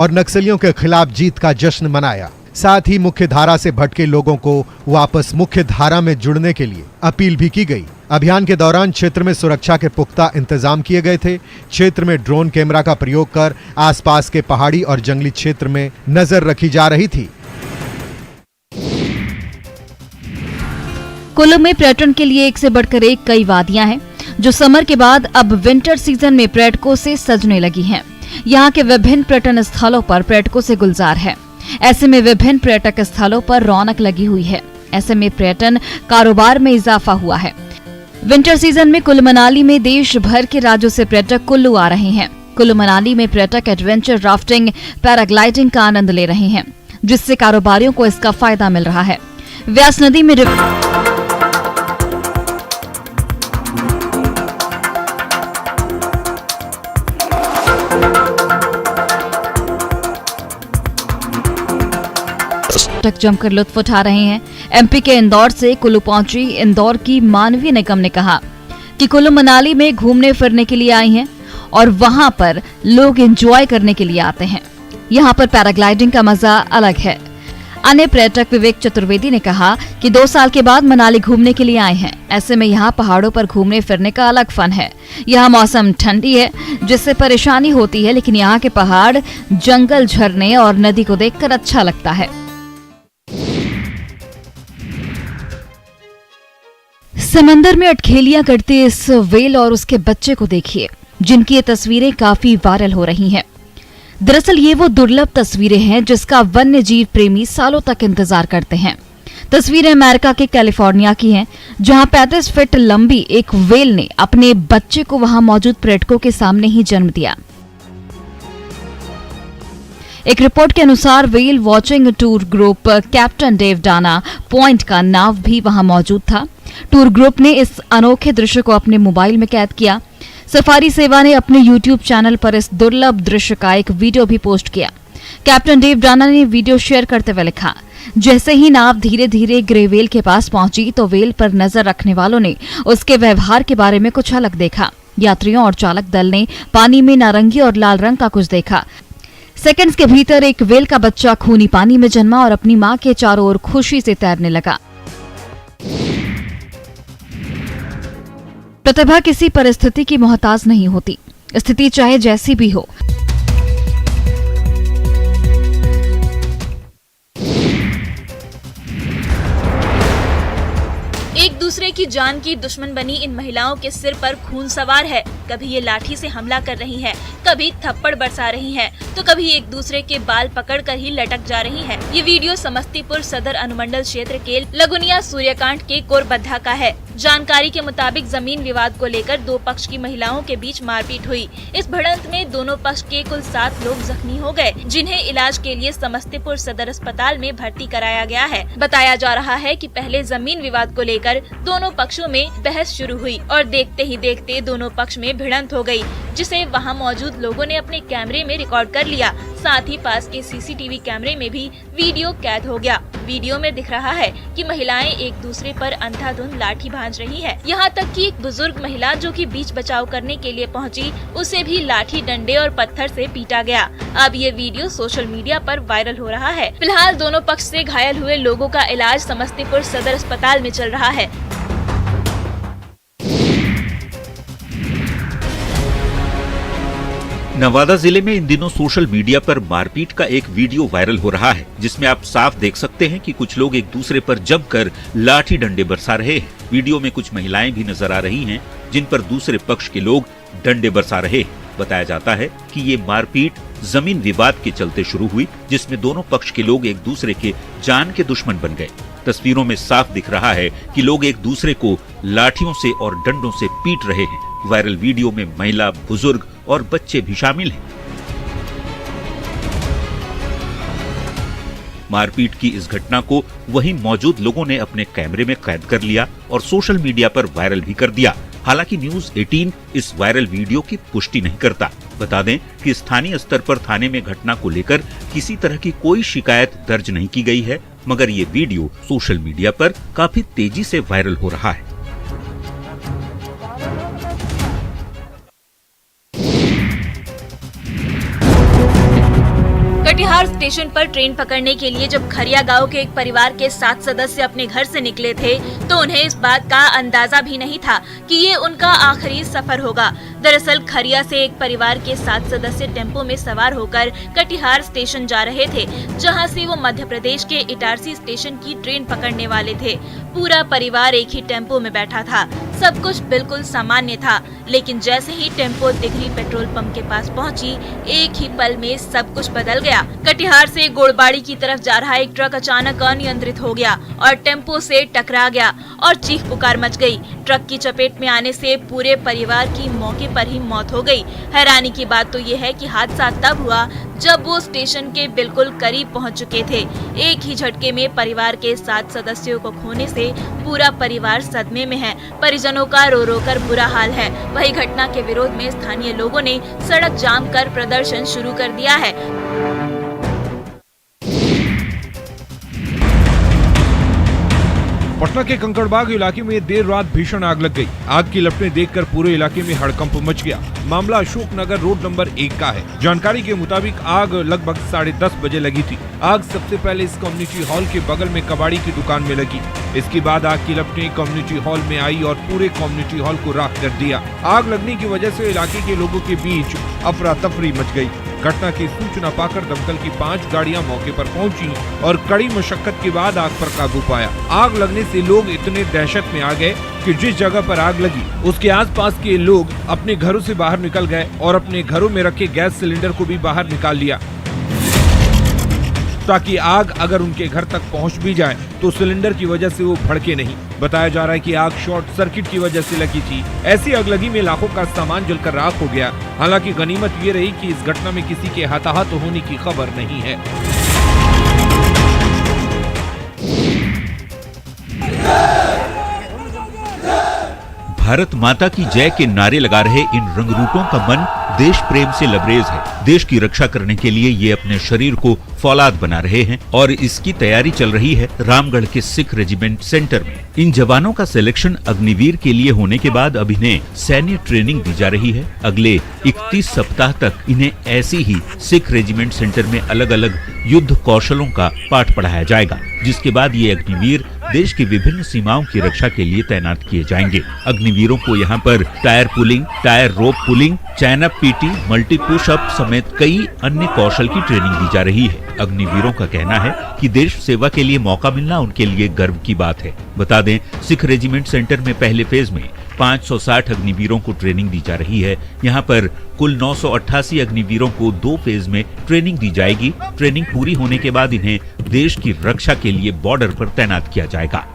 और नक्सलियों के खिलाफ जीत का जश्न मनाया। साथ ही मुख्य धारा से भटके लोगों को वापस मुख्य धारा में जुड़ने के लिए अपील भी की गई। अभियान के दौरान क्षेत्र में सुरक्षा के पुख्ता इंतजाम किए गए थे। क्षेत्र में ड्रोन कैमरा का प्रयोग कर आसपास के पहाड़ी और जंगली क्षेत्र में नजर रखी जा रही थी। कुल्लू में पर्यटन के लिए एक से बढ़कर एक कई वादियां हैं, जो समर के बाद अब विंटर सीजन में पर्यटकों से सजने लगी हैं। यहाँ के विभिन्न पर्यटन स्थलों पर पर्यटकों से गुलजार है। ऐसे में विभिन्न पर्यटक स्थलों पर रौनक लगी हुई है। ऐसे में पर्यटन कारोबार में इजाफा हुआ है। विंटर सीजन में कुल्लू मनाली में देश भर के राज्यों से पर्यटक कुल्लू आ रहे हैं। कुल्लू मनाली में पर्यटक एडवेंचर राफ्टिंग, पैराग्लाइडिंग का आनंद ले रहे हैं, जिससे कारोबारियों को इसका फायदा मिल रहा है। व्यास नदी में पर्यटक जमकर लुत्फ उठा रहे हैं। एमपी के इंदौर से कुल्लू पहुंची इंदौर की मानवी निगम ने कहा कि कुल्लू मनाली में घूमने फिरने के लिए आई हैं और वहां पर लोग एंजॉय करने के लिए आते हैं। यहां पर पैराग्लाइडिंग का मजा अलग है। अन्य पर्यटक विवेक चतुर्वेदी ने कहा कि 2 साल के बाद मनाली घूमने के लिए आए हैं। ऐसे में यहाँ पहाड़ों पर घूमने फिरने का अलग फन है। यहाँ मौसम ठंडी है, जिससे परेशानी होती है, लेकिन यहाँ के पहाड़, जंगल, झरने और नदी को देखकर अच्छा लगता है। समंदर में अटखेलियां करते इस व्हेल और उसके बच्चे को देखिए, जिनकी ये तस्वीरें काफी वायरल हो रही हैं। दरअसल ये वो दुर्लभ तस्वीरें हैं जिसका वन्य जीव प्रेमी सालों तक इंतजार करते हैं। तस्वीरें अमेरिका के कैलिफोर्निया की हैं, जहां 35 फीट लंबी एक व्हेल ने अपने बच्चे को वहां मौजूद पर्यटकों के सामने ही जन्म दिया। एक रिपोर्ट के अनुसार whale watching tour group captain Dave Dana Point का नाव भी वहां मौजूद था। टूर ग्रुप ने इस अनोखे दृश्य को अपने मोबाइल में कैद किया। सफारी सेवा ने अपने YouTube चैनल पर इस दुर्लभ दृश्य का एक वीडियो भी पोस्ट किया। कैप्टन डेव डाना ने वीडियो शेयर करते हुए लिखा, जैसे ही नाव धीरे धीरे ग्रे व्हेल के पास पहुंची तो व्हेल पर नजर रखने वालों ने उसके व्यवहार के बारे में कुछ अलग देखा। यात्रियों और चालक दल ने पानी में नारंगी और लाल रंग का कुछ देखा। सेकंड्स के भीतर एक व्हेल का बच्चा खूनी पानी में जन्मा और अपनी मां के चारों ओर खुशी से तैरने लगा। प्रतिभा किसी परिस्थिति की मोहताज नहीं होती, स्थिति चाहे जैसी भी हो। एक दूसरे की जान की दुश्मन बनी इन महिलाओं के सिर पर खून सवार है। कभी ये लाठी से हमला कर रही हैं, कभी थप्पड़ बरसा रही हैं, तो कभी एक दूसरे के बाल पकड़कर ही लटक जा रही हैं। ये वीडियो समस्तीपुर सदर अनुमंडल क्षेत्र के लगुनिया सूर्यकांड के कोरबद्धा का है। जानकारी के मुताबिक जमीन विवाद को लेकर 2 पक्ष की महिलाओं के बीच मारपीट हुई। इस भिड़ंत में दोनों पक्ष के कुल 7 लोग जख्मी हो गए, जिन्हें इलाज के लिए समस्तीपुर सदर अस्पताल में भर्ती कराया गया है। बताया जा रहा है कि पहले जमीन विवाद को लेकर दोनों पक्षों में बहस शुरू हुई और देखते ही देखते दोनों पक्ष में भिड़ंत हो गई, जिसे वहां मौजूद लोगों ने अपने कैमरे में रिकॉर्ड कर लिया। साथ ही पास के सीसीटीवी कैमरे में भी वीडियो कैद हो गया। वीडियो में दिख रहा है कि महिलाएं एक दूसरे पर अंधाधुंध लाठी भांज रही है। यहाँ तक कि एक बुजुर्ग महिला जो कि बीच बचाव करने के लिए पहुँची, उसे भी लाठी, डंडे और पत्थर से पीटा गया। अब ये वीडियो सोशल मीडिया पर वायरल हो रहा है। फिलहाल दोनों पक्ष से घायल हुए लोगों का इलाज समस्तीपुर सदर अस्पताल में चल रहा है। नवादा जिले में इन दिनों सोशल मीडिया पर मारपीट का एक वीडियो वायरल हो रहा है, जिसमें आप साफ देख सकते हैं कि कुछ लोग एक दूसरे पर जमकर लाठी डंडे बरसा रहे हैं। वीडियो में कुछ महिलाएं भी नजर आ रही हैं, जिन पर दूसरे पक्ष के लोग डंडे बरसा रहे हैं। बताया जाता है कि ये मारपीट जमीन विवाद के चलते शुरू हुई, जिसमें दोनों पक्ष के लोग एक दूसरे के जान के दुश्मन बन गए। तस्वीरों में साफ दिख रहा है कि लोग एक दूसरे को लाठियों से और डंडों से पीट रहे हैं। वायरल वीडियो में महिला, बुजुर्ग और बच्चे भी शामिल हैं। मारपीट की इस घटना को वहीं मौजूद लोगों ने अपने कैमरे में कैद कर लिया और सोशल मीडिया पर वायरल भी कर दिया। हालांकि न्यूज़ 18 इस वायरल वीडियो की पुष्टि नहीं करता। बता दें कि स्थानीय स्तर पर थाने में घटना को लेकर किसी तरह की कोई शिकायत दर्ज नहीं की गई है, मगर ये वीडियो सोशल मीडिया पर काफी तेजी से वायरल हो रहा है। कटिहार स्टेशन पर ट्रेन पकड़ने के लिए जब खरिया गांव के एक परिवार के 7 सदस्य अपने घर से निकले थे तो उन्हें इस बात का अंदाजा भी नहीं था कि ये उनका आखिरी सफर होगा। दरअसल खरिया से एक परिवार के 7 सदस्य टेम्पो में सवार होकर कटिहार स्टेशन जा रहे थे, जहां से वो मध्य प्रदेश के इटारसी स्टेशन की ट्रेन पकड़ने वाले थे। पूरा परिवार एक ही टेम्पो में बैठा था। सब कुछ बिल्कुल सामान्य था, लेकिन जैसे ही टेम्पो तिगरी पेट्रोल पंप के पास पहुंची, एक ही पल में सब कुछ बदल गया। कटिहार से गोड़बाड़ी की तरफ जा रहा एक ट्रक अचानक अनियंत्रित हो गया और टेम्पो से टकरा गया और चीख पुकार मच गई। ट्रक की चपेट में आने से पूरे परिवार की मौके पर ही मौत हो गई। हैरानी की बात तो ये है कि हादसा तब हुआ जब वो स्टेशन के बिल्कुल करीब पहुंच चुके थे। एक ही झटके में परिवार के 7 सदस्यों को खोने से पूरा परिवार सदमे में है। परिजनों का रो रो कर बुरा हाल है। वही घटना के विरोध में स्थानीय लोगों ने सड़क जाम कर प्रदर्शन शुरू कर दिया है। पटना के कंकड़बाग इलाके में देर रात भीषण आग लग गई। आग की लपटें देखकर पूरे इलाके में हड़कंप मच गया। मामला अशोक नगर रोड नंबर 1 का है। जानकारी के मुताबिक आग लगभग 10:30 बजे लगी थी। आग सबसे पहले इस कम्युनिटी हॉल के बगल में कबाड़ी की दुकान में लगी। इसके बाद आग की लपटें कम्युनिटी हॉल में आई और पूरे कम्युनिटी हॉल को राख कर दिया। आग लगने की वजह से इलाके के लोगों के बीच अफरा तफरी मच गई। घटना की सूचना पाकर दमकल की 5 गाड़ियां मौके पर पहुंची और कड़ी मशक्कत के बाद आग पर काबू पाया। आग लगने से लोग इतने दहशत में आ गए कि जिस जगह पर आग लगी उसके आसपास के लोग अपने घरों से बाहर निकल गए और अपने घरों में रखे गैस सिलेंडर को भी बाहर निकाल लिया, ताकि आग अगर उनके घर तक पहुंच भी जाए तो सिलेंडर की वजह से वो भड़के नहीं। बताया जा रहा है कि आग शॉर्ट सर्किट की वजह से लगी थी। ऐसी अगलगी में लाखों का सामान जलकर राख हो गया। हालांकि गनीमत ये रही कि इस घटना में किसी के हताहत होने की खबर नहीं है। भारत माता की जय के नारे लगा रहे इन रंगरूटों का मन देश प्रेम से लबरेज है। देश की रक्षा करने के लिए ये अपने शरीर को फौलाद बना रहे हैं और इसकी तैयारी चल रही है रामगढ़ के सिख रेजिमेंट सेंटर में। इन जवानों का सिलेक्शन अग्निवीर के लिए होने के बाद अब इन्हें सैन्य ट्रेनिंग दी जा रही है। अगले 31 सप्ताह तक इन्हें ऐसी ही सिख रेजिमेंट सेंटर में अलग अलग युद्ध कौशलों का पाठ पढ़ाया जाएगा, जिसके बाद ये अग्निवीर देश की विभिन्न सीमाओं की रक्षा के लिए तैनात किए जाएंगे। अग्निवीरों को यहाँ पर टायर पुलिंग, टायर रोप पुलिंग, चैन अप पीटी, मल्टी पुशअप समेत कई अन्य कौशल की ट्रेनिंग दी जा रही है। अग्निवीरों का कहना है कि देश सेवा के लिए मौका मिलना उनके लिए गर्व की बात है। बता दें, सिख रेजिमेंट सेंटर में पहले फेज में 560 अग्निवीरों को ट्रेनिंग दी जा रही है। यहाँ पर कुल 988 अग्निवीरों को 2 फेज में ट्रेनिंग दी जाएगी। ट्रेनिंग पूरी होने के बाद इन्हें देश की रक्षा के लिए बॉर्डर पर तैनात किया जाएगा।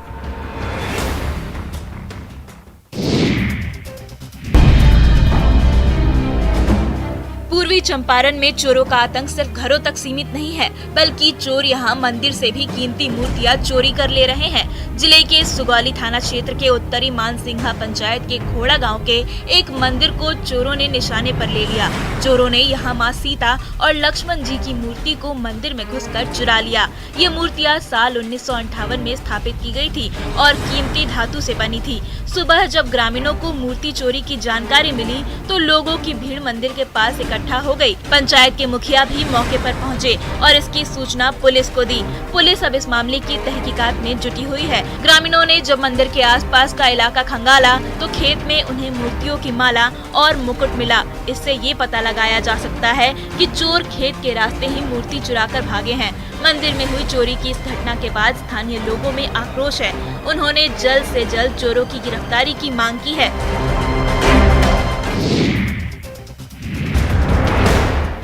पूर्वी चंपारण में चोरों का आतंक सिर्फ घरों तक सीमित नहीं है, बल्कि चोर यहां मंदिर से भी कीमती मूर्तियां चोरी कर ले रहे हैं। जिले के सुगौली थाना क्षेत्र के उत्तरी मानसिंघा पंचायत के खोड़ा गांव के एक मंदिर को चोरों ने निशाने पर ले लिया। चोरों ने यहां मां सीता और लक्ष्मण जी की मूर्ति को मंदिर में घुसकर चुरा लिया। ये मूर्तियां साल 1958 में स्थापित की गई थी और कीमती धातु से बनी थी। सुबह जब ग्रामीणों को मूर्ति चोरी की जानकारी मिली तो लोगों की भीड़ मंदिर के पास इकट्ठा हो गई। पंचायत के मुखिया भी मौके पर पहुंचे और इसकी सूचना पुलिस को दी। पुलिस अब इस मामले की तहकीकात में जुटी हुई है। ग्रामीणों ने जब मंदिर के आसपास का इलाका खंगाला तो खेत में उन्हें मूर्तियों की माला और मुकुट मिला। इससे ये पता लगाया जा सकता है कि चोर खेत के रास्ते ही मूर्ति चुराकर भागे हैं। मंदिर में हुई चोरी की इस घटना के बाद स्थानीय लोगों में आक्रोश है। उन्होंने जल्द से जल्द चोरों की गिरफ्तारी की मांग की है।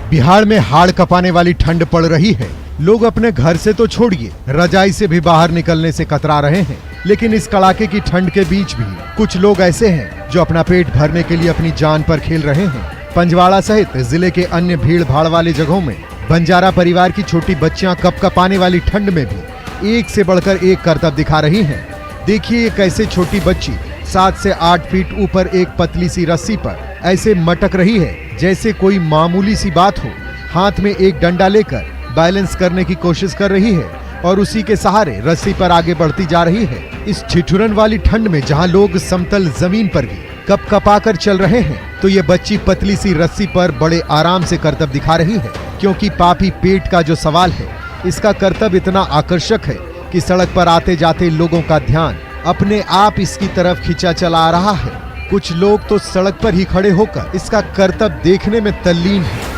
बिहार में हाड़ कपाने वाली ठंड पड़ रही है। लोग अपने घर से तो छोड़िए, रजाई से भी बाहर निकलने से कतरा रहे हैं। लेकिन इस कड़ाके की ठंड के बीच भी कुछ लोग ऐसे हैं जो अपना पेट भरने के लिए अपनी जान पर खेल रहे हैं। पंजवाड़ा सहित जिले के अन्य भीड़ भाड़ वाली जगहों में बंजारा परिवार की छोटी बच्चियां कपकपाने वाली ठंड में भी एक से बढ़कर एक करतब दिखा रही हैं। देखिए कैसे छोटी बच्ची 7 से 8 फीट ऊपर एक पतली सी रस्सी पर ऐसे मटक रही है जैसे कोई मामूली सी बात हो। हाथ में एक डंडा लेकर बैलेंस करने की कोशिश कर रही है और उसी के सहारे रस्सी पर आगे बढ़ती जा रही है। इस ठिठुरन वाली ठंड में जहां लोग समतल जमीन पर भी कपकपाकर चल रहे हैं, तो ये बच्ची पतली सी रस्सी पर बड़े आराम से करतब दिखा रही है, क्योंकि पापी पेट का जो सवाल है, इसका करतब इतना आकर्षक है कि सड़क पर आते जाते लोगों का ध्यान अपने आप इसकी तरफ खींचा चला आ रहा है। कुछ लोग तो सड़क पर ही खड़े होकर इसका करतब देखने में तल्लीन हैं।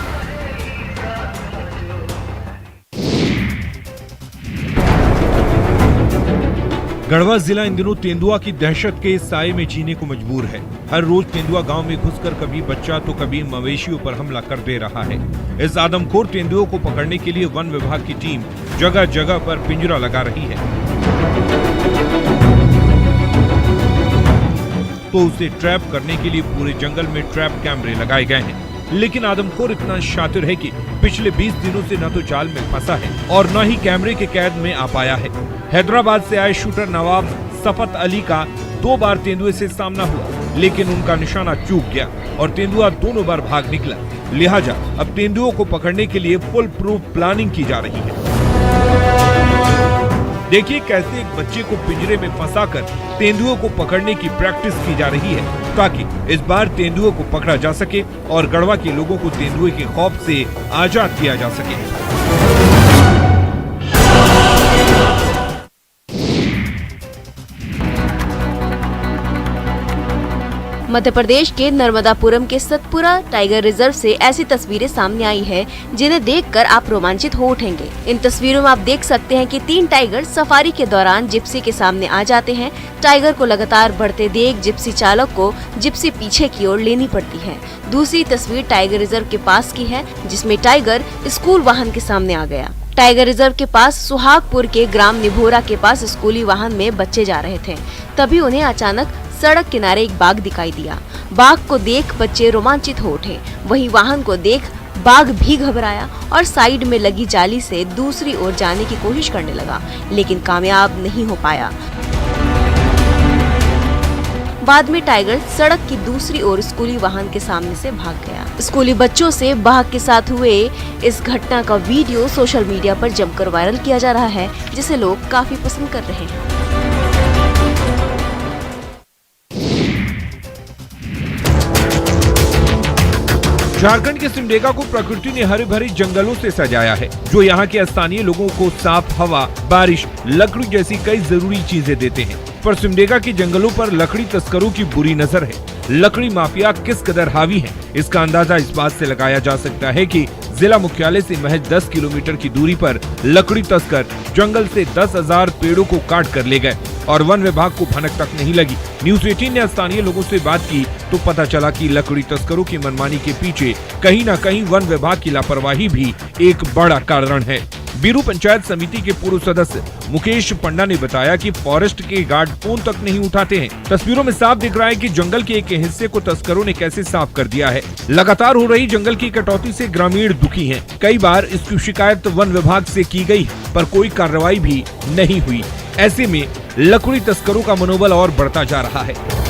गढ़वा जिला इन दिनों तेंदुआ की दहशत के साए में जीने को मजबूर है। हर रोज तेंदुआ गांव में घुसकर कभी बच्चा तो कभी मवेशियों पर हमला कर दे रहा है। इस आदमखोर तेंदुओं को पकड़ने के लिए वन विभाग की टीम जगह जगह पर पिंजरा लगा रही है, तो उसे ट्रैप करने के लिए पूरे जंगल में ट्रैप कैमरे लगाए गए हैं। लेकिन आदमखोर इतना शातिर है कि पिछले 20 दिनों से न तो जाल में फंसा है और न ही कैमरे के कैद में आ पाया है। हैदराबाद से आए शूटर नवाब सफत अली का 2 बार तेंदुए से सामना हुआ, लेकिन उनका निशाना चूक गया और तेंदुआ दोनों बार भाग निकला। लिहाजा अब तेंदुओं को पकड़ने के लिए फुल प्रूफ प्लानिंग की जा रही है। देखिए कैसे एक बच्चे को पिंजरे में फंसाकर तेंदुओं को पकड़ने की प्रैक्टिस की जा रही है, ताकि इस बार तेंदुओं को पकड़ा जा सके और गढ़वा के लोगों को तेंदुए के खौफ से आजाद किया जा सके। मध्य प्रदेश के नर्मदापुरम के सतपुरा टाइगर रिजर्व से ऐसी तस्वीरें सामने आई है जिन्हें देखकर आप रोमांचित हो उठेंगे। इन तस्वीरों में आप देख सकते हैं कि 3 टाइगर सफारी के दौरान जिप्सी के सामने आ जाते हैं। टाइगर को लगातार बढ़ते देख जिप्सी चालक को जिप्सी पीछे की ओर लेनी पड़ती है। दूसरी तस्वीर टाइगर रिजर्व के पास की है, जिसमें टाइगर स्कूल वाहन के सामने आ गया। टाइगर रिजर्व के पास सुहागपुर के ग्राम निभोरा के पास स्कूली वाहन में बच्चे जा रहे थे, तभी उन्हें अचानक सड़क किनारे एक बाघ दिखाई दिया। बाघ को देख बच्चे रोमांचित हो उठे, वहीं वाहन को देख बाघ भी घबराया और साइड में लगी जाली से दूसरी ओर जाने की कोशिश करने लगा, लेकिन कामयाब नहीं हो पाया। बाद में टाइगर सड़क की दूसरी ओर स्कूली वाहन के सामने से भाग गया। स्कूली बच्चों से बाघ के साथ हुए इस घटना का वीडियो सोशल मीडिया पर जमकर वायरल किया जा रहा है, जिसे लोग काफी पसंद कर रहे हैं। झारखंड के सिमडेगा को प्रकृति ने हरे भरे जंगलों से सजाया है, जो यहाँ के स्थानीय लोगों को साफ हवा, बारिश, लकड़ी जैसी कई जरूरी चीजें देते हैं। पर सिमडेगा के जंगलों पर लकड़ी तस्करों की बुरी नजर है। लकड़ी माफिया किस कदर हावी है, इसका अंदाजा इस बात से लगाया जा सकता है कि जिला मुख्यालय से महज 10 किलोमीटर की दूरी पर लकड़ी तस्कर जंगल से 10,000 पेड़ों को काट कर ले गए और वन विभाग को भनक तक नहीं लगी। न्यूज़ 18 ने स्थानीय लोगों से बात की तो पता चला कि लकड़ी तस्करों की मनमानी के पीछे कहीं न कहीं वन विभाग की लापरवाही भी एक बड़ा कारण है। बीरू पंचायत समिति के पूर्व सदस्य मुकेश पंडा ने बताया कि फॉरेस्ट के गार्ड फोन तक नहीं उठाते हैं। तस्वीरों में साफ दिख रहा है कि जंगल के एक हिस्से को तस्करों ने कैसे साफ कर दिया है। लगातार हो रही जंगल की कटौती से ग्रामीण दुखी हैं। कई बार इसकी शिकायत वन विभाग से की गई, पर कोई कार्रवाई भी नहीं हुई। ऐसे में लकड़ी तस्करों का मनोबल और बढ़ता जा रहा है।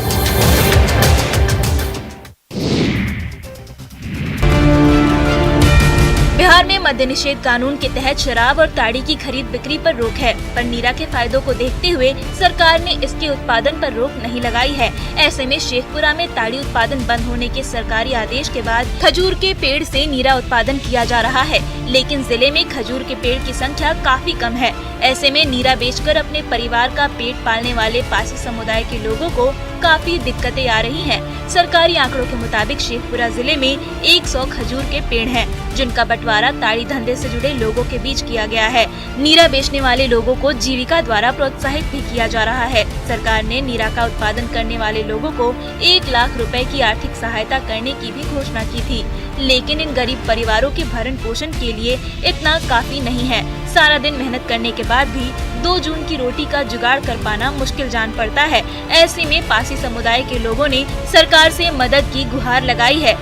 बिहार में मद्य निषेध कानून के तहत शराब और ताड़ी की खरीद बिक्री पर रोक है, पर नीरा के फायदों को देखते हुए सरकार ने इसके उत्पादन पर रोक नहीं लगाई है। ऐसे में शेखपुरा में ताड़ी उत्पादन बंद होने के सरकारी आदेश के बाद खजूर के पेड़ से नीरा उत्पादन किया जा रहा है, लेकिन जिले में खजूर के पेड़ की संख्या काफी कम है। ऐसे में नीरा बेचकर अपने परिवार का पेट पालने वाले पासी समुदाय के लोगों को काफी दिक्कतें आ रही हैं। सरकारी आंकड़ों के मुताबिक शेखपुरा जिले में 100 खजूर के पेड़ हैं, जिनका बंटवारा ताड़ी धंधे से जुड़े लोगों के बीच किया गया है। नीरा बेचने वाले लोगों को जीविका द्वारा प्रोत्साहित भी किया जा रहा है। सरकार ने नीरा का उत्पादन करने वाले लोगों को 1 लाख रुपए की आर्थिक सहायता करने की भी घोषणा की थी, लेकिन इन गरीब परिवारों के भरण पोषण के लिए इतना काफी नहीं है। सारा दिन मेहनत करने के बाद भी 2 जून की रोटी का जुगाड़ कर पाना मुश्किल जान पड़ता है। ऐसे में पासी समुदाय के लोगों ने सरकार से मदद की गुहार लगाई है।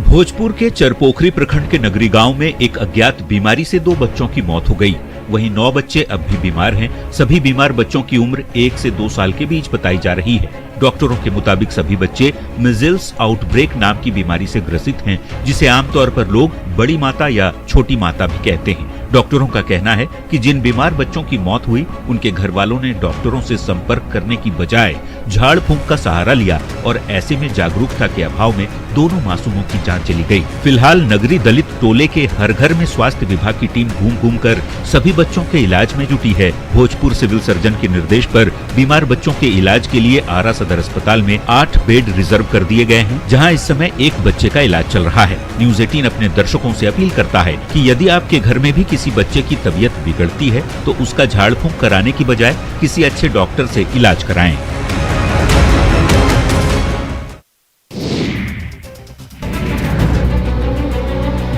भोजपुर के चरपोखरी प्रखंड के नगरी गांव में एक अज्ञात बीमारी से 2 बच्चों की मौत हो गई। वहीं 9 बच्चे अब भी बीमार हैं। सभी बीमार बच्चों की उम्र 1 से 2 साल के बीच बताई जा रही है। डॉक्टरों के मुताबिक सभी बच्चे मिजल्स आउटब्रेक नाम की बीमारी से ग्रसित हैं, जिसे आमतौर पर लोग बड़ी माता या छोटी माता भी कहते हैं। डॉक्टरों का कहना है कि जिन बीमार बच्चों की मौत हुई उनके घर वालों ने डॉक्टरों से संपर्क करने की बजाय झाड़ फूंक का सहारा लिया और ऐसे में जागरूकता के अभाव में दोनों मासूमों की जान चली गई। फिलहाल नगरी दलित टोले के हर घर में स्वास्थ्य विभाग की टीम घूम घूम कर सभी बच्चों के इलाज में जुटी है। भोजपुर सिविल सर्जन के निर्देश पर बीमार बच्चों के इलाज के लिए आरा सदर अस्पताल में 8 बेड रिजर्व कर दिए गए हैं, जहां इस समय एक बच्चे का इलाज चल रहा है। न्यूज़ 18 अपने दर्शकों से अपील करता है कि यदि आपके घर में भी किसी बच्चे की तबीयत बिगड़ती है तो उसका झाड़ फूंक कराने की बजाय किसी अच्छे डॉक्टर से इलाज कराएं।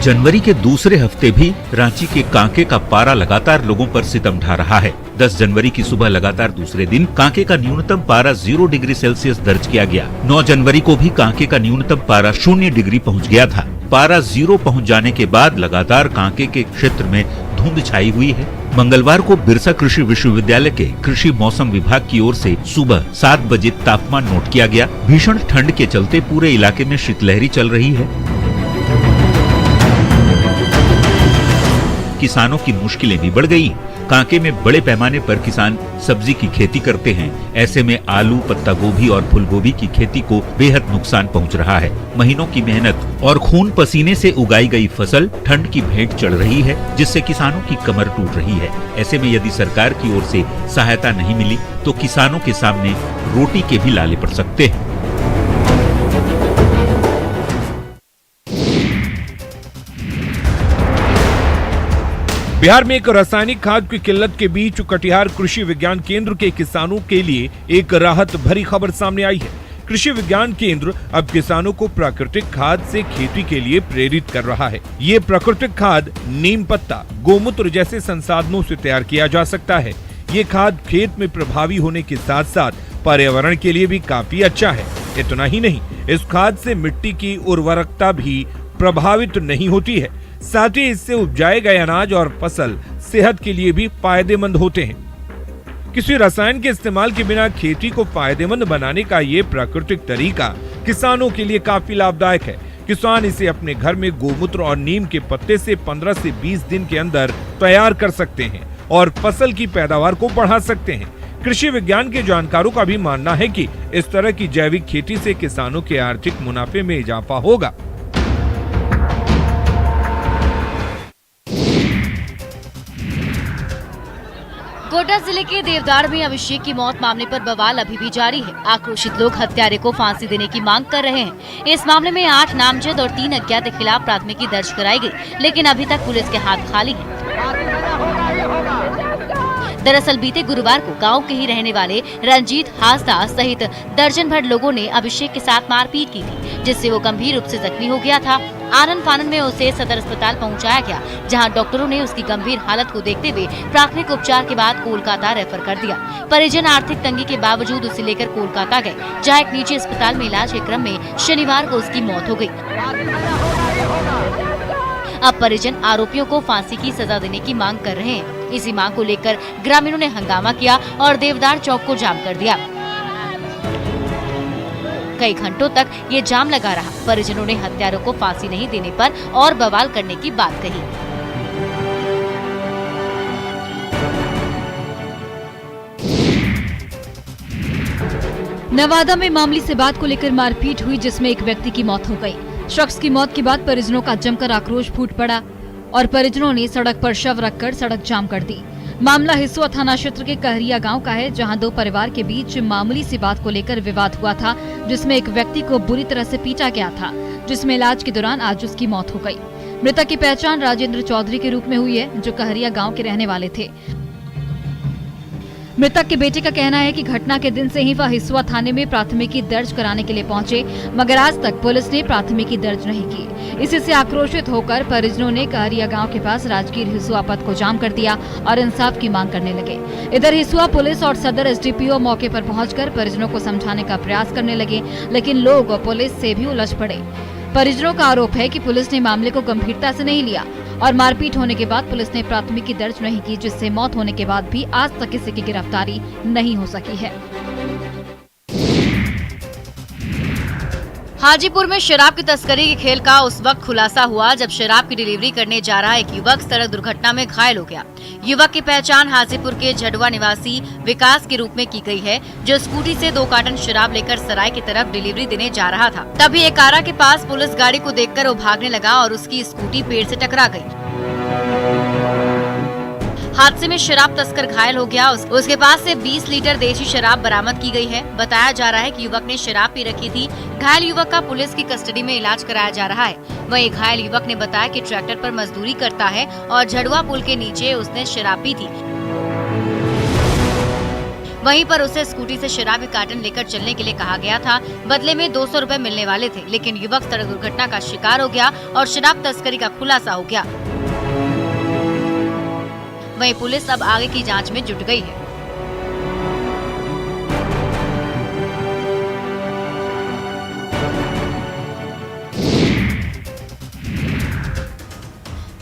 जनवरी के दूसरे हफ्ते भी रांची के कांके का पारा लगातार लोगों पर सितम ढा रहा है। 10 जनवरी की सुबह लगातार दूसरे दिन कांके का न्यूनतम पारा 0 डिग्री सेल्सियस दर्ज किया गया। 9 जनवरी को भी कांके का न्यूनतम पारा 0 डिग्री पहुंच गया था। पारा 0 पहुंच जाने के बाद लगातार कांके के क्षेत्र में धुंध छाई हुई है। मंगलवार को बिरसा कृषि विश्वविद्यालय के कृषि मौसम विभाग की ओर से सुबह 7 बजे तापमान नोट किया गया। भीषण ठंड के चलते पूरे इलाके में शीतलहरी चल रही है। किसानों की मुश्किलें भी बढ़ गई। कांके में बड़े पैमाने पर किसान सब्जी की खेती करते हैं। ऐसे में आलू, पत्ता गोभी और फूल गोभी की खेती को बेहद नुकसान पहुंच रहा है। महीनों की मेहनत और खून पसीने से उगाई गई फसल ठंड की भेंट चढ़ रही है, जिससे किसानों की कमर टूट रही है। ऐसे में यदि सरकार की ओर से सहायता नहीं मिली तो किसानों के सामने रोटी के भी लाले पड़ सकते हैं। बिहार में एक रासायनिक खाद की किल्लत के बीच कटिहार कृषि विज्ञान केंद्र के किसानों के लिए एक राहत भरी खबर सामने आई है। कृषि विज्ञान केंद्र अब किसानों को प्राकृतिक खाद से खेती के लिए प्रेरित कर रहा है। ये प्राकृतिक खाद नीम पत्ता, गोमूत्र जैसे संसाधनों से तैयार किया जा सकता है। ये खाद खेत में प्रभावी होने के साथ साथ पर्यावरण के लिए भी काफी अच्छा है। इतना ही नहीं, इस खाद से मिट्टी की उर्वरकता भी प्रभावित नहीं होती है। साथ ही इससे उपजाए गए अनाज और फसल सेहत के लिए भी फायदेमंद होते हैं। किसी रसायन के इस्तेमाल के बिना खेती को फायदेमंद बनाने का ये प्राकृतिक तरीका किसानों के लिए काफी लाभदायक है। किसान इसे अपने घर में गोमूत्र और नीम के पत्ते से 15 से 20 दिन के अंदर तैयार कर सकते हैं और फसल की पैदावार को बढ़ा सकते हैं। कृषि विज्ञान के जानकारों का भी मानना है कि इस तरह की जैविक खेती से किसानों के आर्थिक मुनाफे में इजाफा होगा। गोड्डा जिले के देवदार में अभिषेक की मौत मामले पर बवाल अभी भी जारी है। आक्रोशित लोग हत्यारे को फांसी देने की मांग कर रहे हैं। इस मामले में 8 नामजद और 3 अज्ञात के खिलाफ प्राथमिकी दर्ज कराई गई, लेकिन अभी तक पुलिस के हाथ खाली हैं। दरअसल बीते गुरुवार को गांव के ही रहने वाले रंजीत हासदा सहित दर्जन भर लोगों ने अभिषेक के साथ मारपीट की थी, जिससे वो गंभीर रूप से जख्मी हो गया था। आनन फानन में उसे सदर अस्पताल पहुंचाया गया, जहां डॉक्टरों ने उसकी गंभीर हालत को देखते हुए प्राथमिक उपचार के बाद कोलकाता रेफर कर दिया। परिजन आर्थिक तंगी के बावजूद उसे लेकर कोलकाता गए, जहां एक निजी अस्पताल में इलाज के क्रम में शनिवार को उसकी मौत हो गई। अब परिजन आरोपियों को फांसी की सजा देने की मांग कर रहे हैं। इसी मांग को लेकर ग्रामीणों ने हंगामा किया और देवदार चौक को जाम कर दिया। कई घंटों तक ये जाम लगा रहा। परिजनों ने हत्यारों को फांसी नहीं देने पर और बवाल करने की बात कही। नवादा में मामूली से बात को लेकर मारपीट हुई, जिसमें एक व्यक्ति की मौत हो गई। शख्स की मौत के बाद परिजनों का जमकर आक्रोश फूट पड़ा और परिजनों ने सड़क पर शव रखकर सड़क जाम कर दी। मामला हिसुआ थाना क्षेत्र के कहरिया गांव का है, जहां 2 परिवार के बीच मामूली सी बात को लेकर विवाद हुआ था, जिसमें एक व्यक्ति को बुरी तरह से पीटा गया था, जिसमें इलाज के दौरान आज उसकी मौत हो गई। मृतक की पहचान राजेंद्र चौधरी के रूप में हुई है, जो कहरिया गांव के रहने वाले थे। मृतक के बेटे का कहना है कि घटना के दिन से ही वह हिसुआ थाने में प्राथमिकी दर्ज कराने के लिए पहुंचे, मगर आज तक पुलिस ने प्राथमिकी दर्ज नहीं की। इसी से आक्रोशित होकर परिजनों ने कहरिया गांव के पास राजगीर हिसुआ पथ को जाम कर दिया और इंसाफ की मांग करने लगे। इधर हिसुआ पुलिस और सदर एसडीपीओ मौके पर पहुंचकर परिजनों को समझाने का प्रयास करने लगे, लेकिन लोग पुलिस से भी उलझ पड़े। परिजनों का आरोप है कि पुलिस ने मामले को गंभीरता से नहीं लिया और मारपीट होने के बाद पुलिस ने प्राथमिकी दर्ज नहीं की, जिससे मौत होने के बाद भी आज तक किसी की गिरफ्तारी नहीं हो सकी है। हाजीपुर में शराब की तस्करी के खेल का उस वक्त खुलासा हुआ जब शराब की डिलीवरी करने जा रहा एक युवक सड़क दुर्घटना में घायल हो गया। युवक की पहचान हाजीपुर के झड़वा निवासी विकास के रूप में की गई है, जो स्कूटी से 2 कार्टन शराब लेकर सराय की तरफ डिलीवरी देने जा रहा था। तभी एकारा के पास पुलिस गाड़ी को देखकर वो भागने लगा और उसकी स्कूटी पेड़ से टकरा गई। हादसे में शराब तस्कर घायल हो गया। उसके पास से 20 लीटर देशी शराब बरामद की गई है। बताया जा रहा है कि युवक ने शराब पी रखी थी। घायल युवक का पुलिस की कस्टडी में इलाज कराया जा रहा है। वहीं घायल युवक ने बताया कि ट्रैक्टर पर मजदूरी करता है और झड़वा पुल के नीचे उसने शराब पी थी। वहीं पर उसे स्कूटी से शराब के कार्टन लेकर चलने के लिए कहा गया था। बदले में 200 रुपए मिलने वाले थे, लेकिन युवक सड़क दुर्घटना का शिकार हो गया और शराब तस्करी का खुलासा हो गया। वहीं पुलिस अब आगे की जांच में जुट गई है।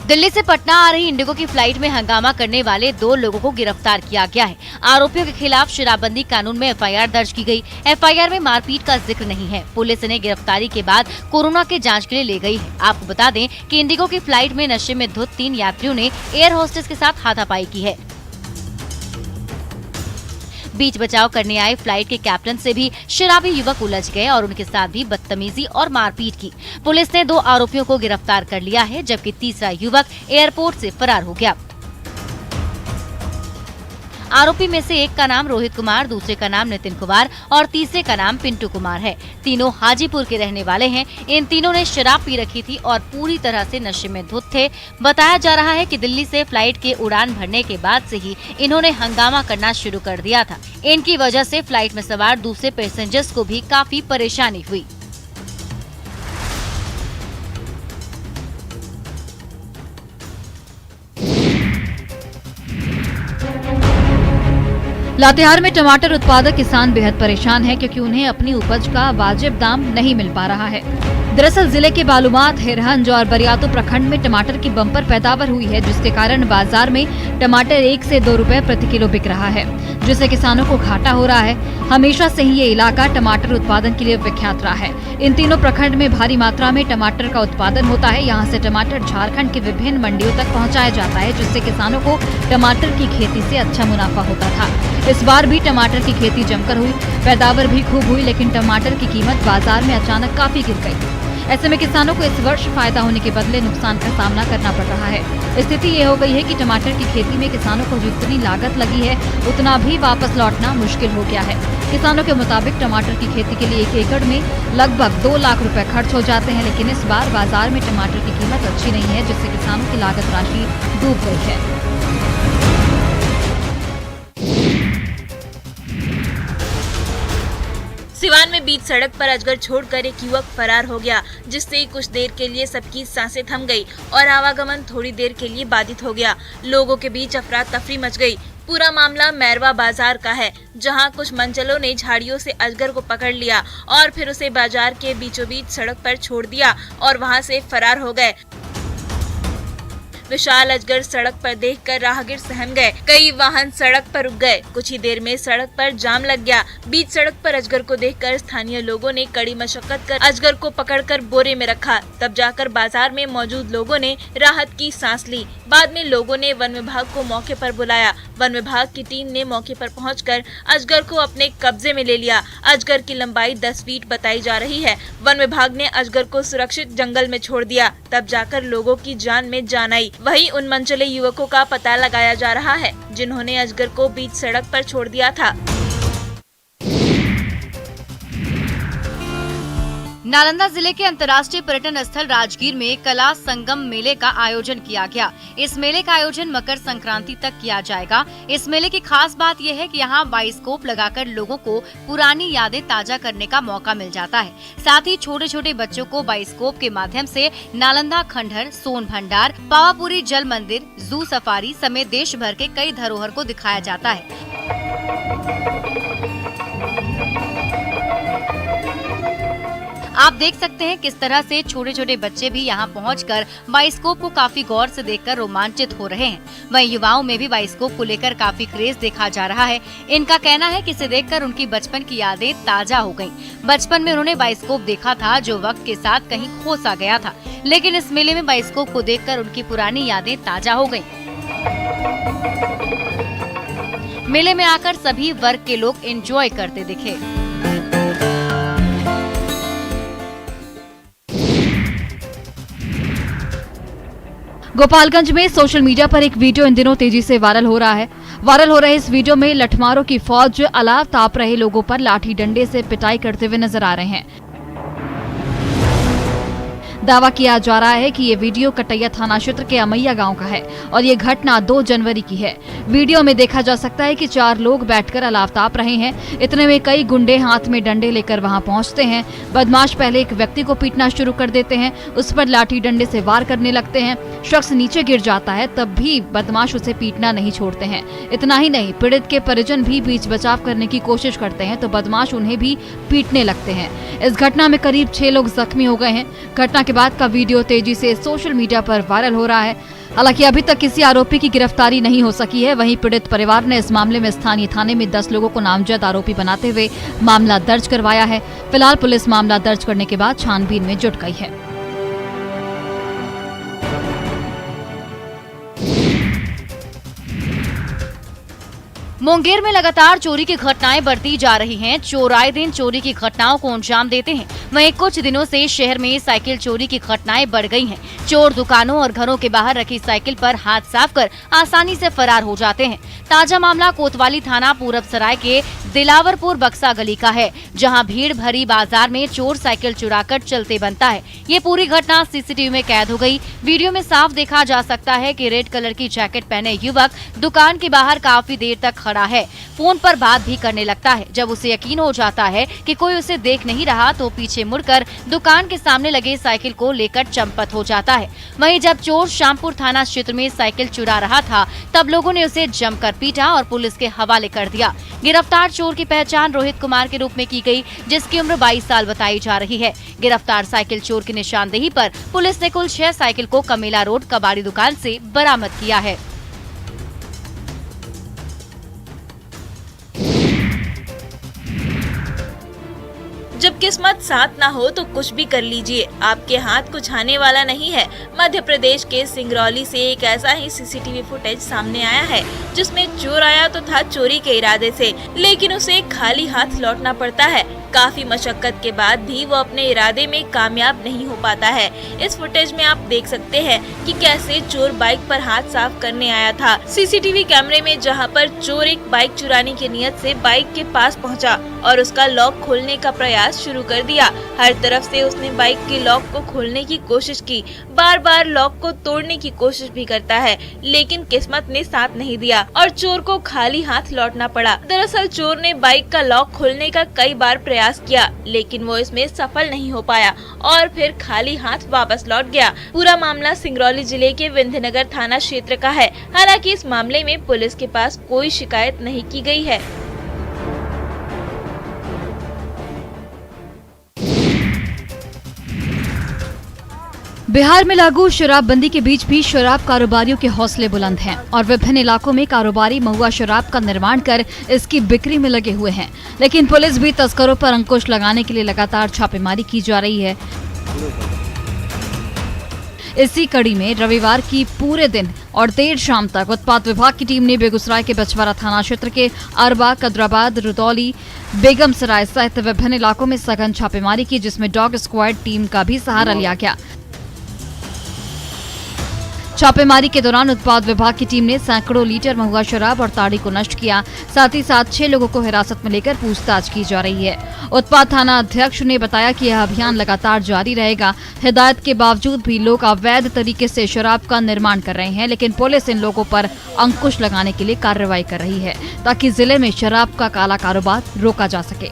दिल्ली से पटना आ रही इंडिगो की फ्लाइट में हंगामा करने वाले 2 लोगों को गिरफ्तार किया गया है। आरोपियों के खिलाफ शराबबंदी कानून में एफआईआर दर्ज की गई। एफआईआर में मारपीट का जिक्र नहीं है। पुलिस इन्हें गिरफ्तारी के बाद कोरोना के जांच के लिए ले गई है। आपको बता दें कि इंडिगो की फ्लाइट में नशे में धुत 3 यात्रियों ने एयर होस्टेस के साथ हाथापाई की है। बीच बचाव करने आए फ्लाइट के कैप्टन से भी शराबी युवक उलझ गए और उनके साथ भी बदतमीजी और मारपीट की। पुलिस ने 2 आरोपियों को गिरफ्तार कर लिया है, जबकि तीसरा युवक एयरपोर्ट से फरार हो गया। आरोपी में से एक का नाम रोहित कुमार, दूसरे का नाम नितिन कुमार और तीसरे का नाम पिंटू कुमार है। तीनों हाजीपुर के रहने वाले हैं। इन तीनों ने शराब पी रखी थी और पूरी तरह से नशे में धुत थे। बताया जा रहा है कि दिल्ली से फ्लाइट के उड़ान भरने के बाद से ही इन्होंने हंगामा करना शुरू कर दिया था। इनकी वजह से फ्लाइट में सवार दूसरे पैसेंजर्स को भी काफी परेशानी हुई। लातेहार में टमाटर उत्पादक किसान बेहद परेशान हैं क्योंकि उन्हें अपनी उपज का वाजिब दाम नहीं मिल पा रहा है। दरअसल जिले के बालूमाथ, हिरहंज और बरियातू प्रखंड में टमाटर की बम्पर पैदावार हुई है, जिसके कारण बाजार में टमाटर 1 से 2 रुपए प्रति किलो बिक रहा है, जिससे किसानों को घाटा हो रहा है। हमेशा से ही ये इलाका टमाटर उत्पादन के लिए विख्यात रहा है। इन तीनों प्रखंड में भारी मात्रा में टमाटर का उत्पादन होता है। यहाँ से टमाटर झारखंड की विभिन्न मंडियों तक पहुँचाया जाता है, जिससे किसानों को टमाटर की खेती से अच्छा मुनाफा होता था। इस बार भी टमाटर की खेती जमकर हुई, पैदावार भी खूब हुई, लेकिन टमाटर की कीमत बाजार में अचानक काफी गिर गई। ऐसे में किसानों को इस वर्ष फायदा होने के बदले नुकसान का सामना करना पड़ रहा है। स्थिति ये हो गई है कि टमाटर की खेती में किसानों को जितनी लागत लगी है उतना भी वापस लौटना मुश्किल हो गया है। किसानों के मुताबिक टमाटर की खेती के लिए 1 एकड़ में लगभग 2 लाख रुपए खर्च हो जाते हैं, लेकिन इस बार बाजार में टमाटर की कीमत अच्छी नहीं है, जिससे किसानों की लागत राशि डूब गई है। सिवान में बीच सड़क पर अजगर छोड़कर एक युवक फरार हो गया, जिससे कुछ देर के लिए सबकी सांसें थम गई और आवागमन थोड़ी देर के लिए बाधित हो गया। लोगों के बीच अफरा तफरी मच गई। पूरा मामला मैरवा बाजार का है, जहां कुछ मंचलों ने झाड़ियों से अजगर को पकड़ लिया और फिर उसे बाजार के बीचों बीच सड़क पर छोड़ दिया और वहां से फरार हो गए। विशाल अजगर सड़क पर देखकर राहगीर सहम गए। कई वाहन सड़क पर रुक गए। कुछ ही देर में सड़क पर जाम लग गया। बीच सड़क पर अजगर को देखकर स्थानीय लोगों ने कड़ी मशक्कत कर अजगर को पकड़कर बोरे में रखा। तब जाकर बाजार में मौजूद लोगों ने राहत की सांस ली। बाद में लोगों ने वन विभाग को मौके पर बुलाया। वन विभाग की टीम ने मौके पर पहुंचकर अजगर को अपने कब्जे में ले लिया। अजगर की लंबाई 10 फीट बताई जा रही है। वन विभाग ने अजगर को सुरक्षित जंगल में छोड़ दिया। तब जाकर लोगों की जान में जान आई। वहीं उन मनचले युवकों का पता लगाया जा रहा है, जिन्होंने अजगर को बीच सड़क पर छोड़ दिया था। नालंदा जिले के अंतर्राष्ट्रीय पर्यटन स्थल राजगीर में कला संगम मेले का आयोजन किया गया। इस मेले का आयोजन मकर संक्रांति तक किया जाएगा। इस मेले की खास बात यह है कि यहाँ बाइस्कोप लगाकर लोगों को पुरानी यादें ताजा करने का मौका मिल जाता है। साथ ही छोटे छोटे बच्चों को बाइस्कोप के माध्यम से नालंदा खंडहर, सोन भंडार, पावापुरी जल मंदिर, जू सफारी समेत देश भर के कई धरोहर को दिखाया जाता है। आप देख सकते हैं किस तरह से छोटे छोटे बच्चे भी यहाँ पहुंचकर बाइस्कोप को काफी गौर से देखकर रोमांचित हो रहे हैं। वहीं युवाओं में भी बाइस्कोप को लेकर काफी क्रेज देखा जा रहा है। इनका कहना है कि इसे देखकर उनकी बचपन की यादें ताजा हो गयी। बचपन में उन्होंने बाइस्कोप देखा था जो वक्त के साथ कहीं खो सा गया था, लेकिन इस मेले में बाइस्कोप को देखकर उनकी पुरानी यादें ताजा हो गयी। मेले में आकर सभी वर्ग के लोग एंजॉय करते दिखे। गोपालगंज में सोशल मीडिया पर एक वीडियो इन दिनों तेजी से वायरल हो रहा है। वायरल हो रहे इस वीडियो में लठमारों की फौज अलाव ताप रहे लोगों पर लाठी डंडे से पिटाई करते हुए नजर आ रहे हैं। दावा किया जा रहा है कि ये वीडियो कटैया थाना क्षेत्र के अमैया गांव का है और ये घटना 2 जनवरी की है। वीडियो में देखा जा सकता है कि 4 लोग बैठकर अलाव ताप रहे हैं। इतने में कई गुंडे हाथ में डंडे लेकर वहां पहुंचते हैं। बदमाश पहले एक व्यक्ति को पीटना शुरू कर देते हैं, उस पर लाठी डंडे से वार करने लगते हैं। शख्स नीचे गिर जाता है, तब भी बदमाश उसे पीटना नहीं छोड़ते हैं। इतना ही नहीं, पीड़ित के परिजन भी बीच बचाव करने की कोशिश करते हैं तो बदमाश उन्हें भी पीटने लगते हैं। इस घटना में करीब 6 लोग जख्मी हो गए हैं। घटना के बाद का वीडियो तेजी से सोशल मीडिया पर वायरल हो रहा है। हालांकि अभी तक किसी आरोपी की गिरफ्तारी नहीं हो सकी है। वहीं पीड़ित परिवार ने इस मामले में स्थानीय थाने में 10 लोगों को नामजद आरोपी बनाते हुए मामला दर्ज करवाया है। फिलहाल पुलिस मामला दर्ज करने के बाद छानबीन में जुट गई है। मुंगेर में लगातार चोरी की घटनाएं बढ़ती जा रही हैं। चोर आए दिन चोरी की घटनाओं को अंजाम देते हैं। वहीं कुछ दिनों से शहर में साइकिल चोरी की घटनाएं बढ़ गई हैं। चोर दुकानों और घरों के बाहर रखी साइकिल पर हाथ साफ कर आसानी से फरार हो जाते हैं। ताजा मामला कोतवाली थाना पूरब सराय के दिलावरपुर बक्सा गली का है, जहां भीड़ भरी बाजार में चोर साइकिल चुराकर चलते बनता है। ये पूरी घटना सीसीटीवी में कैद हो गई। वीडियो में साफ देखा जा सकता है कि रेड कलर की जैकेट पहने युवक दुकान के बाहर काफी देर तक खड़ा है। फोन पर बात भी करने लगता है। जब उसे यकीन हो जाता है कि कोई उसे देख नहीं रहा तो पीछे मुड़कर दुकान के सामने लगे साइकिल को लेकर चंपत हो जाता है। वहीं जब चोर श्यामपुर थाना क्षेत्र में साइकिल चुरा रहा था तब लोगों ने उसे जमकर पीटा और पुलिस के हवाले कर दिया। गिरफ्तार चोर की पहचान रोहित कुमार के रूप में की गई, जिसकी उम्र 22 साल बताई जा रही है। गिरफ्तार साइकिल चोर की निशानदेही पर पुलिस ने कुल 6 साइकिल को कमेला रोड कबाड़ी दुकान से बरामद किया है। जब किस्मत साथ ना हो तो कुछ भी कर लीजिए, आपके हाथ कुछ आने वाला नहीं है। मध्य प्रदेश के सिंगरौली से एक ऐसा ही सीसीटीवी फुटेज सामने आया है जिसमें चोर आया तो था चोरी के इरादे से, लेकिन उसे खाली हाथ लौटना पड़ता है। काफी मशक्कत के बाद भी वो अपने इरादे में कामयाब नहीं हो पाता है। इस फुटेज में आप देख सकते हैं कि कैसे चोर बाइक पर हाथ साफ करने आया था। सीसीटीवी कैमरे में जहां पर चोर एक बाइक चुराने की नियत से बाइक के पास पहुंचा और उसका लॉक खोलने का प्रयास शुरू कर दिया। हर तरफ से उसने बाइक के लॉक को खोलने की कोशिश की, बार बार लॉक को तोड़ने की कोशिश भी करता है, लेकिन किस्मत ने साथ नहीं दिया और चोर को खाली हाथ लौटना पड़ा। दरअसल चोर ने बाइक का लॉक खोलने का कई बार प्रयास किया, लेकिन वो इसमें सफल नहीं हो पाया और फिर खाली हाथ वापस लौट गया। पूरा मामला सिंगरौली जिले के विंध्यनगर थाना क्षेत्र का है। हालांकि इस मामले में पुलिस के पास कोई शिकायत नहीं की गई है। बिहार में लागू शराबबंदी के बीच भी शराब कारोबारियों के हौसले बुलंद हैं और विभिन्न इलाकों में कारोबारी महुआ शराब का निर्माण कर इसकी बिक्री में लगे हुए हैं। लेकिन पुलिस भी तस्करों पर अंकुश लगाने के लिए लगातार छापेमारी की जा रही है। इसी कड़ी में रविवार की पूरे दिन और देर शाम तक उत्पाद विभाग की टीम ने बेगूसराय के बछवाड़ा थाना क्षेत्र के अरबा, कदराबाद, रुदौली, बेगमसराय सहित विभिन्न इलाकों में सघन छापेमारी की, जिसमें डॉग स्क्वाड टीम का भी सहारा लिया गया। छापेमारी के दौरान उत्पाद विभाग की टीम ने सैकड़ों लीटर महुआ शराब और ताड़ी को नष्ट किया। साथ ही साथ 6 लोगों को हिरासत में लेकर पूछताछ की जा रही है। उत्पाद थाना अध्यक्ष ने बताया कि यह अभियान लगातार जारी रहेगा। हिदायत के बावजूद भी लोग अवैध तरीके से शराब का निर्माण कर रहे हैं, लेकिन पुलिस इन लोगों पर अंकुश लगाने के लिए कार्रवाई कर रही है ताकि जिले में शराब का काला कारोबार रोका जा सके।